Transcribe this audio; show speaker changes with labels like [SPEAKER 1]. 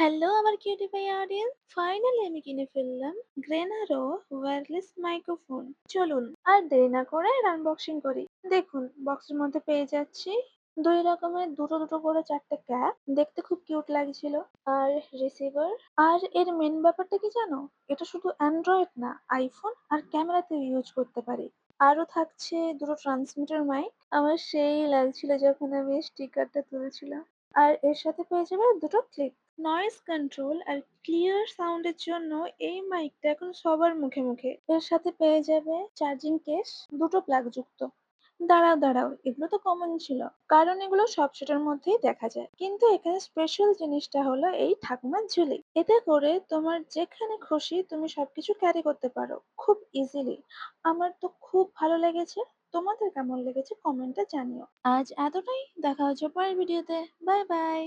[SPEAKER 1] Hello আমার কিউটিফাই audience, finally আমি কিনে ফেললাম গ্রেনারো ওয়্যারলেস মাইক্রোফোন। চলুন আর দেরি না করে এর আনবক্সিং করি। দেখুন, বক্সের মধ্যে পেয়ে যাচ্ছি দুই রকমের দুটো দুটো করে চারটে ক্যাপ, দেখতে খুব কিউট লাগছিল। আর রিসিভার। আর এর মেন ব্যাপারটা কি জানো, এটা শুধু অ্যান্ড্রয়েড না, আইফোন আর ক্যামেরাতে ইউজ করতে পারি। আরো থাকছে দুটো ট্রান্সমিটার মাইক। আমার সেই লাগছিল যখন আমি স্টিকারটা তুলছিলাম। আর এর সাথে পেয়ে যাবে দুটো ক্লিপ। নয়েজ কন্ট্রোল আর ক্লিয়ার সাউন্ডের জন্য এই মাইকটা এখন সবার মুখে মুখে। এর সাথে পেয়ে যাবে চার্জিং কেস, দুটো প্লাগ যুক্ত। দাঁড়াও, এগুলো তো কমন ছিল, কারণ এগুলো সব সেটার মধ্যেই দেখা যায়। কিন্তু এখানে স্পেশাল জিনিসটা হলো এই ঠাকুমার ঝুলি। এতে করে তোমার যেখানে খুশি তুমি সবকিছু ক্যারি করতে পারো খুব ইজিলি। আমার তো খুব ভালো লেগেছে। তোমাদের কেমন লেগেছে কমেন্টে জানিও। আজ এতটাই, দেখা হচ্ছে পরের ভিডিওতে। Bye bye.